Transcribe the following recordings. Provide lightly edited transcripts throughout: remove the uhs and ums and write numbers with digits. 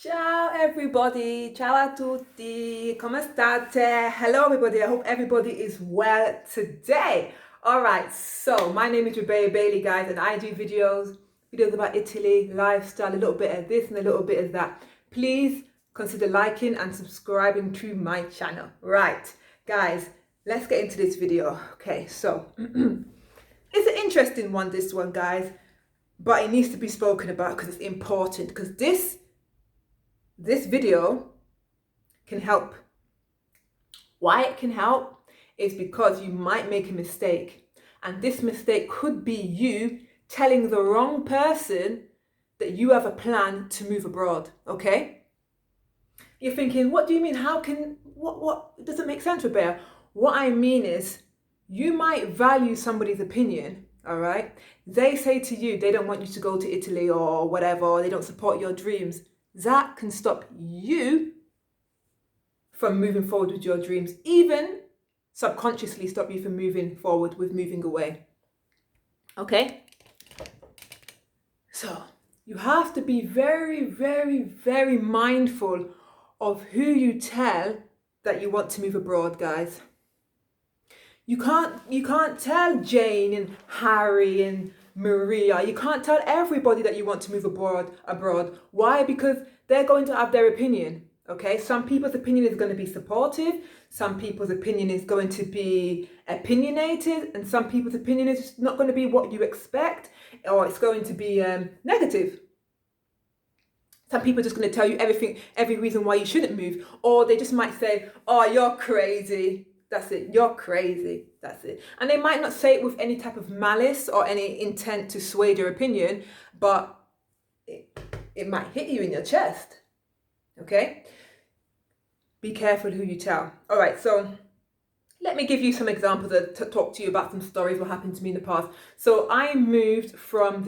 Ciao everybody, ciao a tutti, come state? Hello everybody, I hope everybody is well today. Alright, so my name is Rebeah Bailey, guys, and I do videos about Italy, lifestyle, a little bit of this and a little bit of that. Please consider liking and subscribing to my channel. Right, guys, let's get into this video. Okay, so it's an interesting one, this one, guys, but it needs to be spoken about because it's important, because this video can help. Why it can help is because you might make a mistake, and this mistake could be you telling the wrong person that you have a plan to move abroad. Okay, you're thinking, what do you mean? How can what it doesn't make sense, Rebeah? What I mean is, you might value somebody's opinion. All right, they say to you they don't want you to go to Italy or whatever, or they don't support your dreams. That can stop you from moving forward with your dreams, even subconsciously stop you from moving forward with moving away. Okay? So you have to be very, very, very mindful of who you tell that you want to move abroad, guys. You can't tell Jane and Harry and Maria. You can't tell everybody that you want to move abroad. Why? Because they're going to have their opinion. Okay, some people's opinion is going to be supportive, some people's opinion is going to be opinionated, and some people's opinion is not going to be what you expect, or it's going to be negative. Some people are just going to tell you every reason why you shouldn't move, or they just might say, "Oh, you're crazy." That's it. You're crazy. That's it. And they might not say it with any type of malice or any intent to sway your opinion, but it might hit you in your chest. Okay? Be careful who you tell. All right, so let me give you some examples to talk to you about some stories what happened to me in the past. So I moved from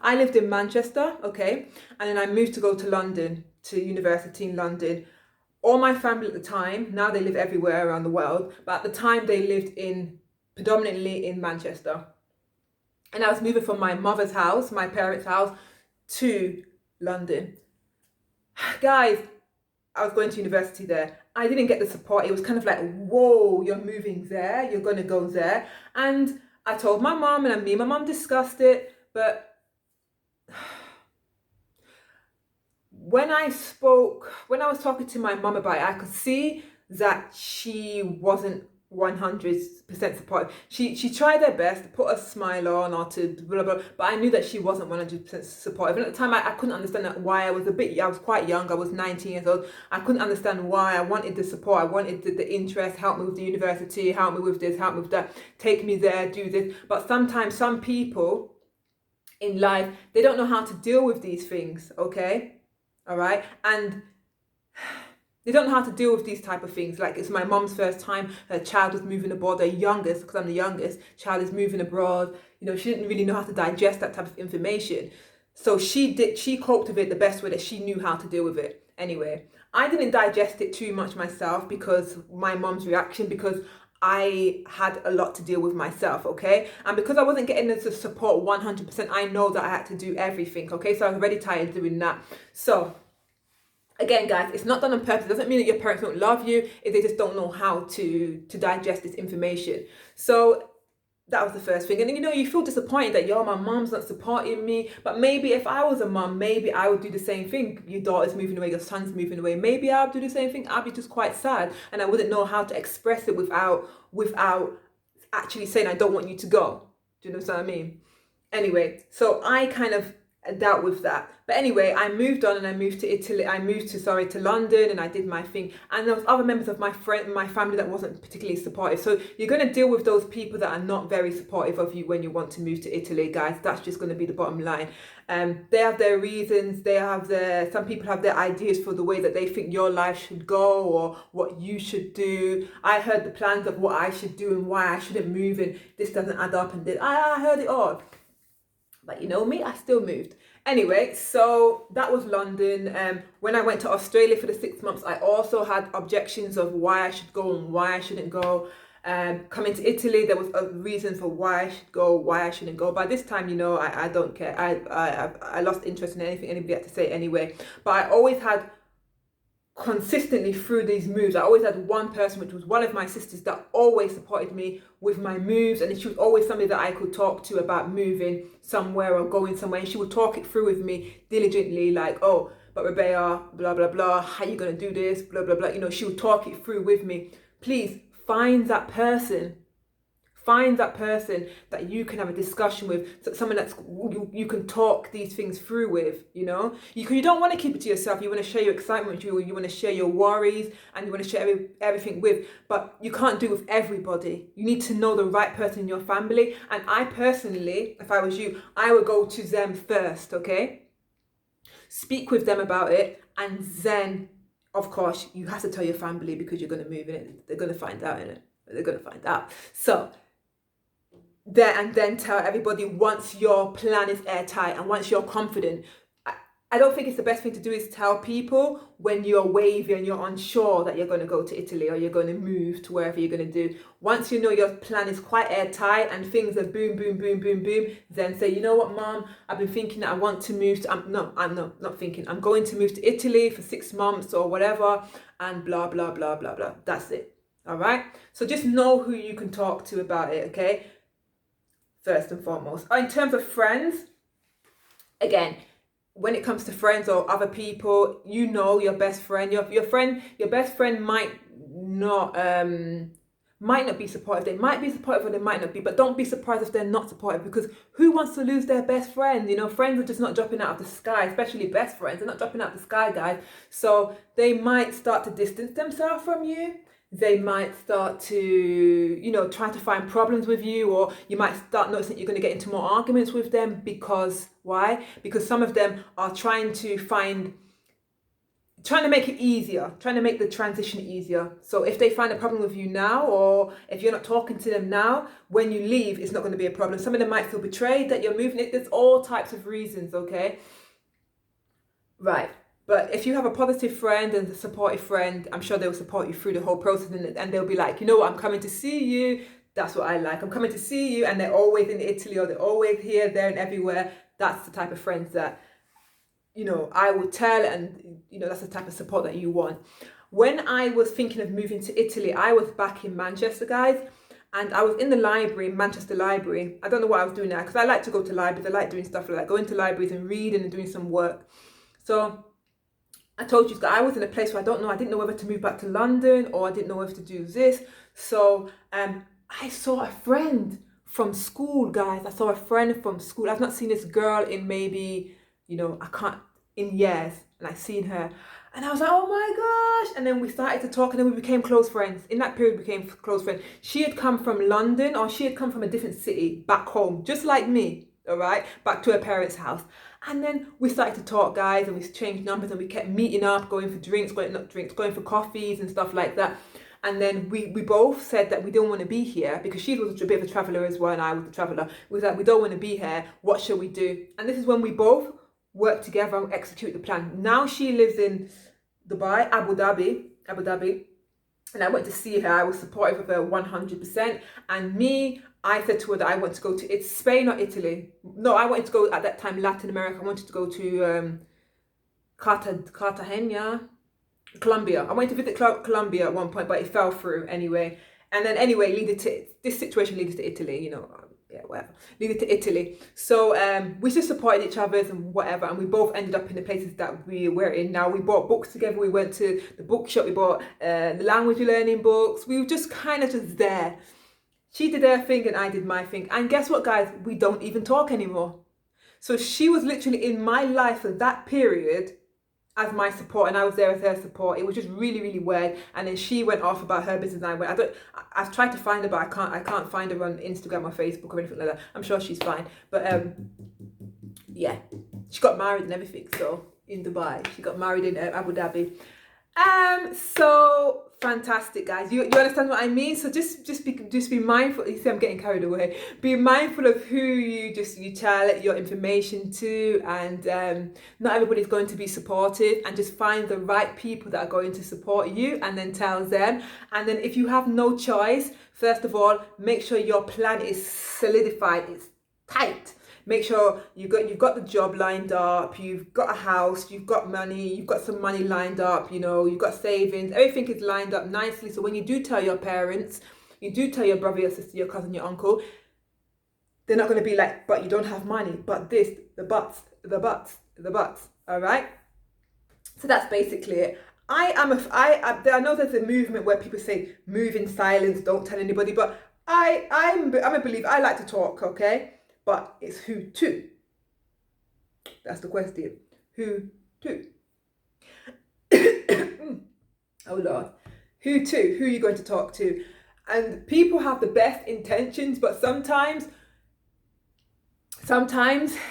I lived in Manchester, okay? And then I moved to go to London, to university in London. All my family at the time, now they live everywhere around the world, but at the time they lived predominantly in Manchester. And I was moving from my mother's house, my parents' house, to London. Guys, I was going to university there. I didn't get the support. It was kind of like, whoa, you're moving there, you're going to go there. And I told my mom, and me and my mom discussed it, but when I was talking to my mum about it, I could see that she wasn't 100% supportive. She tried her best to put a smile on or to blah, blah, but I knew that she wasn't 100% supportive. And at the time, I couldn't understand why. I was quite young. I was 19 years old. I couldn't understand why. I wanted the support. I wanted the interest, help me with the university, help me with this, help me with that, take me there, do this. But sometimes some people in life, they don't know how to deal with these things, okay? All right, and they don't know how to deal with these type of things. Like, it's my mom's first time, her child was moving abroad, her youngest, because I'm the youngest, child is moving abroad. You know, she didn't really know how to digest that type of information. So she coped with it the best way that she knew how to deal with it. Anyway, I didn't digest it too much myself because my mom's reaction, because I had a lot to deal with myself, okay? And because I wasn't getting the support 100%, I know that I had to do everything, okay? So I was already tired of doing that. So, again, guys, it's not done on purpose. It doesn't mean that your parents don't love you, if they just don't know how to digest this information. So that was the first thing. And then, you feel disappointed that, my mom's not supporting me. But maybe if I was a mom, maybe I would do the same thing. Your daughter's moving away, your son's moving away. Maybe I'll do the same thing. I'll be just quite sad. And I wouldn't know how to express it without actually saying, I don't want you to go. Do you know what I mean? Anyway, so I kind of dealt with that. But anyway, I moved on and I moved to Italy. To London, and I did my thing. And there was other members of my family that wasn't particularly supportive. So you're going to deal with those people that are not very supportive of you when you want to move to Italy, guys. That's just going to be the bottom line. They have their reasons. Some people have their ideas for the way that they think your life should go or what you should do. I heard the plans of what I should do and why I shouldn't move, and this doesn't add up. And I heard it all. But you know me, I still moved. Anyway, so that was London. When I went to Australia for the 6 months, I also had objections of why I should go and why I shouldn't go. Coming to Italy, there was a reason for why I should go, why I shouldn't go. By this time, you know, I don't care. I lost interest in anything anybody had to say anyway. But I always had, consistently through these moves, I always had one person, which was one of my sisters, that always supported me with my moves, and she was always somebody that I could talk to about moving somewhere or going somewhere, and she would talk it through with me diligently, like, oh, but Rebeah, blah blah blah, how you gonna do this, blah blah blah, you know, she would talk it through with me. Please find that person. Find that person that you can have a discussion with, someone that's you can talk these things through with, you know. You don't want to keep it to yourself. You want to share your excitement, you want to share your worries, and you want to share everything with, but you can't do it with everybody. You need to know the right person in your family. And I personally, if I was you, I would go to them first, okay? Speak with them about it, and then, of course, you have to tell your family, because you're going to move in it. They're going to find out in it. They're going to find out. So then tell everybody once your plan is airtight and once you're confident. I don't think it's the best thing to do is tell people when you're wavy and you're unsure that you're going to go to Italy or you're going to move to wherever you're going to do. Once you know your plan is quite airtight and things are boom, boom, boom, boom, boom, then say, you know what, Mom, I've been thinking that I want to move to, I'm not thinking, I'm going to move to Italy for 6 months or whatever, and blah, blah, blah, blah, blah. That's it. All right. So just know who you can talk to about it. Okay. First and foremost. In terms of friends, again, when it comes to friends or other people, you know your best friend, your best friend might not be supportive. They might be supportive or they might not be, but don't be surprised if they're not supportive, because who wants to lose their best friend? You know, friends are just not dropping out of the sky, especially best friends. They're not dropping out of the sky, guys. So they might start to distance themselves from you. They might start to, you know, try to find problems with you, or you might start noticing you're going to get into more arguments with them. Because why? Because some of them are trying to make it easier, trying to make the transition easier. So if they find a problem with you now, or if you're not talking to them now, when you leave, it's not going to be a problem. Some of them might feel betrayed that you're moving. There's all types of reasons, okay? Right. But if you have a positive friend and a supportive friend, I'm sure they'll support you through the whole process, and they'll be like, you know what, I'm coming to see you. That's what I like. I'm coming to see you, and they're always in Italy, or they're always here, there, and everywhere. That's the type of friends that, you know, I would tell, and, you know, that's the type of support that you want. When I was thinking of moving to Italy, I was back in Manchester, guys, and I was in the library, Manchester Library. I don't know what I was doing there, because I like to go to libraries. I like doing stuff like that, going to libraries and reading and doing some work. So I told you that I was in a place where I didn't know whether to move back to London, or I didn't know whether to do this. So I saw a friend from school, guys. I saw a friend from school. I've not seen this girl in maybe, you know, in years. And I seen her, and I was like, oh my gosh. And then we started to talk, and then we became close friends. In that period, we became close friends. She had come from London, or she had come from a different city back home, just like me. All right, back to her parents' house. And then we started to talk, guys, and we exchanged numbers, and we kept meeting up, going for coffees and stuff like that. And then we both said that we don't want to be here, because she was a bit of a traveller as well, and I was a traveller. We was like, we don't want to be here. What shall we do? And this is when we both worked together and execute the plan. Now she lives in Dubai, Abu Dhabi. And I went to see her. I was supportive of her 100%. And me, I said to her that I want to go to Spain or Italy. No, I wanted to go, at that time, Latin America. I wanted to go to Cartagena, Colombia. I wanted to visit Colombia at one point, but it fell through anyway. And then anyway, this situation leaded to Italy, you know, whatever. Leaded to Italy. So we just supported each other and whatever, and we both ended up in the places that we were in now. We bought books together. We went to the bookshop. We bought the language learning books. We were just kind of just there. She did her thing and I did my thing. And guess what, guys? We don't even talk anymore. So she was literally in my life for that period as my support, and I was there as her support. It was just really, really weird. And then she went off about her business, and I've tried to find her, but I can't find her on Instagram or Facebook or anything like that. I'm sure she's fine. But yeah, she got married and everything. So in Dubai, she got married in Abu Dhabi. So fantastic, guys. You understand what I mean? So just be mindful. You see, I'm getting carried away. Be mindful of who you tell your information to, and not everybody's going to be supportive. And just find the right people that are going to support you, and then tell them. And then if you have no choice, first of all, make sure your plan is solidified. It's tight. Make sure you've got the job lined up, you've got a house, you've got money, you've got some money lined up, you know, you've got savings, everything is lined up nicely. So when you do tell your parents, you do tell your brother, your sister, your cousin, your uncle, they're not going to be like, but you don't have money, but this, the buts, all right? So that's basically it. I know there's a movement where people say, move in silence, don't tell anybody, but I'm a believer. I like to talk, okay? But it's who to? That's the question. Who to? Oh Lord. Who to? Who are you going to talk to? And people have the best intentions, but sometimes,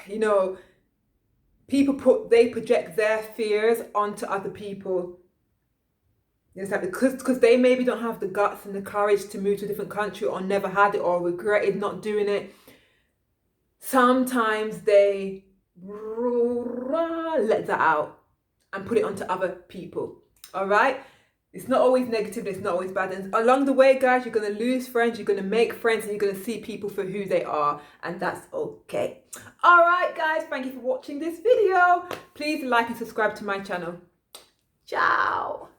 you know, they project their fears onto other people. You understand? Because they maybe don't have the guts and the courage to move to a different country, or never had it, or regretted not doing it. Sometimes they let that out and put it onto other people. All right? It's not always negative, it's not always bad. And along the way, guys, you're going to lose friends, you're going to make friends, and you're going to see people for who they are. And that's okay. All right, guys, thank you for watching this video. Please like and subscribe to my channel. Ciao.